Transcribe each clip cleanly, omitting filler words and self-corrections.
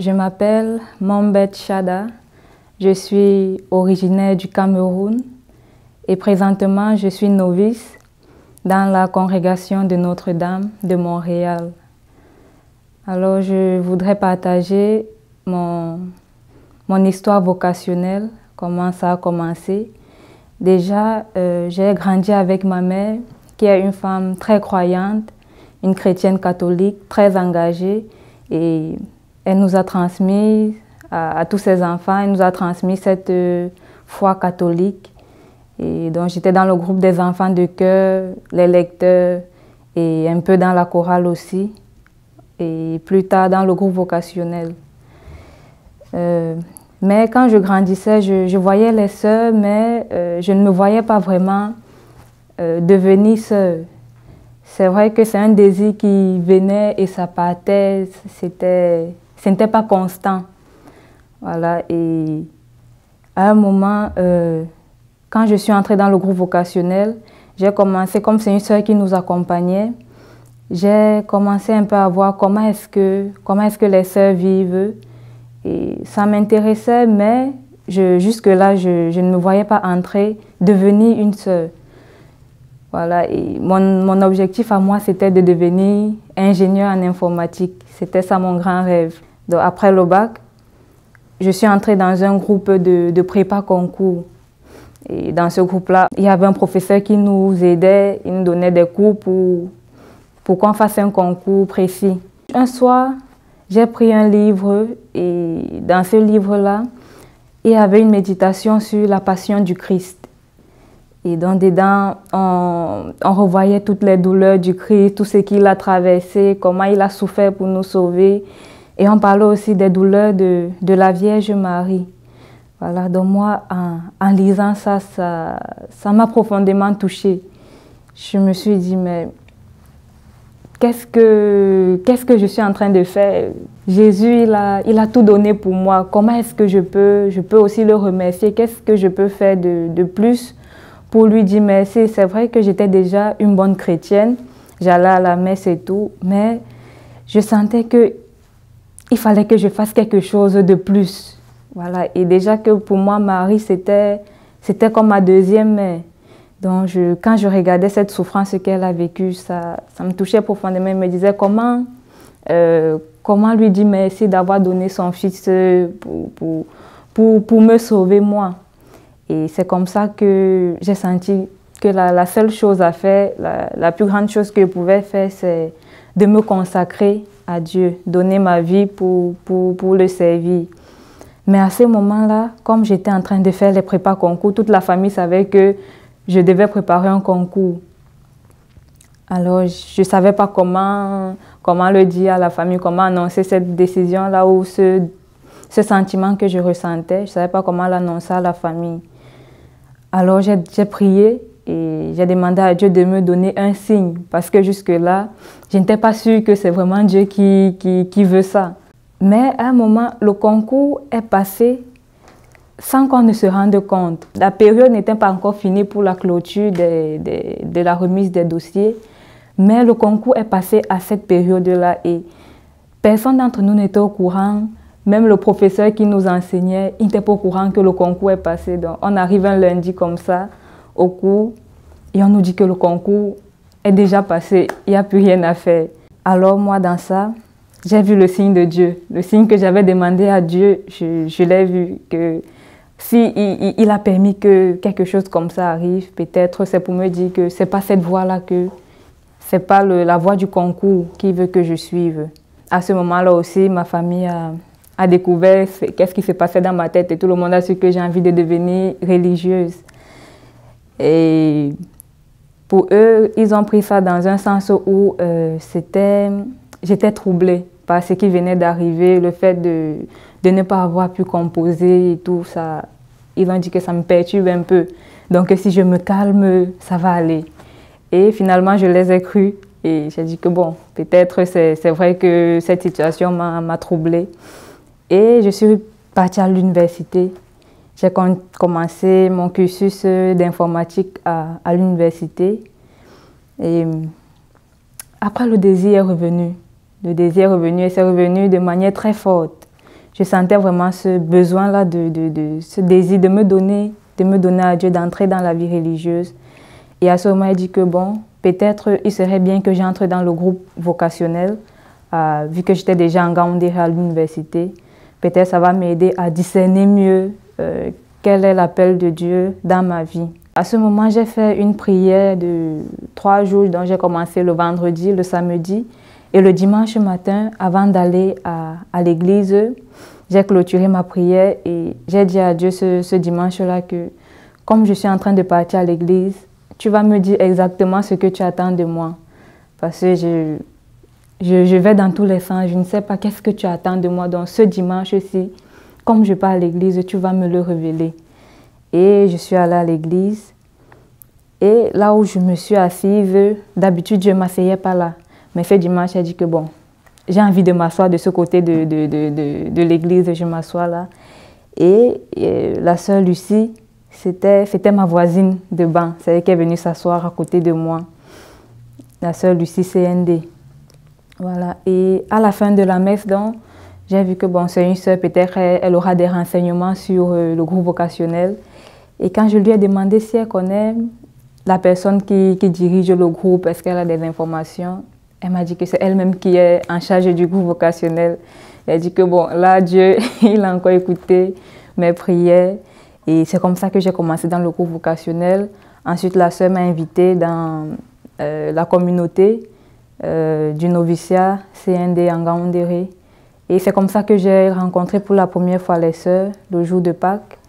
Je m'appelle Mambet Chada, je suis originaire du Cameroun et présentement je suis novice dans la congrégation de Notre-Dame de Montréal. Alors je voudrais partager mon histoire vocationnelle, comment ça a commencé. Déjà, j'ai grandi avec ma mère qui est une femme très croyante, une chrétienne catholique très engagée et elle nous a transmis à tous ses enfants, elle nous a transmis cette foi catholique. Et donc j'étais dans le groupe des enfants de chœur, les lecteurs et un peu dans la chorale aussi. Et plus tard dans le groupe vocationnel. Mais quand je grandissais, je voyais les sœurs, mais je ne me voyais pas vraiment devenir sœur. C'est vrai que c'est un désir qui venait et ça partait, ce n'était pas constant. Voilà. Et à un moment, quand je suis entrée dans le groupe vocationnel, j'ai commencé, comme c'est une sœur qui nous accompagnait, j'ai commencé un peu à voir comment est-ce que les sœurs vivent. Et ça m'intéressait, mais jusque-là, je ne me voyais pas entrer, devenir une sœur. Voilà. Et mon objectif à moi, c'était de devenir ingénieur en informatique. C'était ça mon grand rêve. Donc, après le bac, je suis entrée dans un groupe de prépa concours. Et dans ce groupe-là, il y avait un professeur qui nous aidait, il nous donnait des cours pour qu'on fasse un concours précis. Un soir, j'ai pris un livre et dans ce livre-là, il y avait une méditation sur la passion du Christ. Et donc dedans, on revoyait toutes les douleurs du Christ, tout ce qu'il a traversé, comment il a souffert pour nous sauver. Et on parlait aussi des douleurs de la Vierge Marie. Voilà, donc moi, en lisant ça m'a profondément touchée. Je me suis dit, mais qu'est-ce que je suis en train de faire? Jésus, il a tout donné pour moi. Comment est-ce que je peux aussi le remercier? Qu'est-ce que je peux faire de plus pour lui dire merci? C'est vrai que j'étais déjà une bonne chrétienne. J'allais à la messe et tout. Mais je sentais qu'il fallait que je fasse quelque chose de plus. Voilà. Et déjà que pour moi, Marie, c'était comme ma deuxième mère. Donc, quand je regardais cette souffrance qu'elle a vécue, ça me touchait profondément. Elle me disait comment lui dire merci d'avoir donné son fils pour me sauver moi. Et c'est comme ça que j'ai senti que la seule chose à faire, la plus grande chose que je pouvais faire, c'est de me consacrer à Dieu, donner ma vie pour le servir. Mais à ce moment-là, comme j'étais en train de faire les prépas concours, toute la famille savait que je devais préparer un concours. Alors, je ne savais pas comment le dire à la famille, comment annoncer cette décision-là ou ce sentiment que je ressentais. Je ne savais pas comment l'annoncer à la famille. Alors, j'ai prié et j'ai demandé à Dieu de me donner un signe parce que jusque-là, je n'étais pas sûre que c'est vraiment Dieu qui veut ça. Mais à un moment, le concours est passé sans qu'on ne se rende compte. La période n'était pas encore finie pour la clôture de la remise des dossiers, mais le concours est passé à cette période-là et personne d'entre nous n'était au courant. Même le professeur qui nous enseignait, il n'était pas au courant que le concours est passé. Donc, on arrive un lundi comme ça au cours et on nous dit que le concours est déjà passé, il n'y a plus rien à faire. Alors moi, dans ça, j'ai vu le signe de Dieu, le signe que j'avais demandé à Dieu, je l'ai vu, que si il a permis que quelque chose comme ça arrive, peut-être c'est pour me dire que ce n'est pas cette voie-là, que ce n'est pas la voie du concours qui veut que je suive. À ce moment-là aussi, ma famille a découvert qu'est-ce qui se passait dans ma tête et tout le monde a su que j'ai envie de devenir religieuse. Et pour eux, ils ont pris ça dans un sens où j'étais troublée par ce qui venait d'arriver, le fait de ne pas avoir pu composer et tout ça. Ils ont dit que ça me perturbe un peu. Donc si je me calme, ça va aller. Et finalement, je les ai crus et j'ai dit que bon, peut-être c'est vrai que cette situation m'a troublée. Et je suis partie à l'université. J'ai commencé mon cursus d'informatique à l'université. Et après, le désir est revenu. Le désir est revenu et c'est revenu de manière très forte. je sentais vraiment ce besoin-là, ce désir de me donner à Dieu, d'entrer dans la vie religieuse. Et à ce moment, il dit que bon, peut-être il serait bien que j'entre dans le groupe vocationnel, vu que j'étais déjà en Gaoundéré à l'université. Peut-être ça va m'aider à discerner mieux quel est l'appel de Dieu dans ma vie. À ce moment, j'ai fait une prière de 3 jours, donc j'ai commencé le vendredi, le samedi. Et le dimanche matin, avant d'aller à l'église, j'ai clôturé ma prière et j'ai dit à Dieu ce dimanche-là que, comme je suis en train de partir à l'église, tu vas me dire exactement ce que tu attends de moi. Parce que je vais dans tous les sens, je ne sais pas qu'est-ce que tu attends de moi. Donc ce dimanche-ci, comme je pars à l'église, tu vas me le révéler. Et je suis allée à l'église. Et là où je me suis assise, d'habitude je ne m'asseyais pas là. Mais ce dimanche, j'ai dit que bon, j'ai envie de m'asseoir de ce côté de l'église, je m'assois là. Et la sœur Lucie, c'était ma voisine de banc. C'est elle qui est venue s'asseoir à côté de moi. La sœur Lucie CND. Voilà. Et à la fin de la messe, donc, j'ai vu que bon, c'est une sœur, peut-être elle aura des renseignements sur le groupe vocationnel. Et quand je lui ai demandé si elle connaît la personne qui dirige le groupe, est-ce qu'elle a des informations, elle m'a dit que c'est elle-même qui est en charge du groupe vocationnel. Elle a dit que bon, là, Dieu, il a encore écouté mes prières. Et c'est comme ça que j'ai commencé dans le groupe vocationnel. Ensuite, la sœur m'a invitée dans la communauté du noviciat CND en Gaoundéré. Et c'est comme ça que j'ai rencontré pour la première fois les sœurs le jour de Pâques.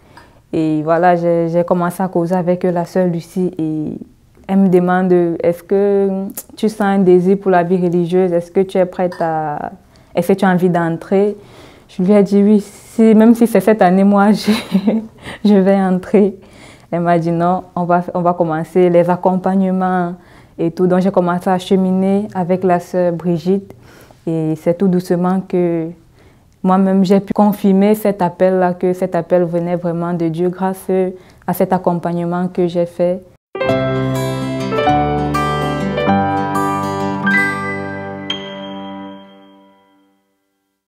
Et voilà, j'ai commencé à causer avec la sœur Lucie et elle me demande, est-ce que tu sens un désir pour la vie religieuse? Est-ce que tu es prête à... Est-ce que tu as envie d'entrer? Je lui ai dit oui, même si c'est cette année, moi, je vais entrer. Elle m'a dit non, on va commencer les accompagnements et tout. Donc j'ai commencé à cheminer avec la sœur Brigitte. Et c'est tout doucement que moi-même, j'ai pu confirmer cet appel-là, que cet appel venait vraiment de Dieu grâce à cet accompagnement que j'ai fait.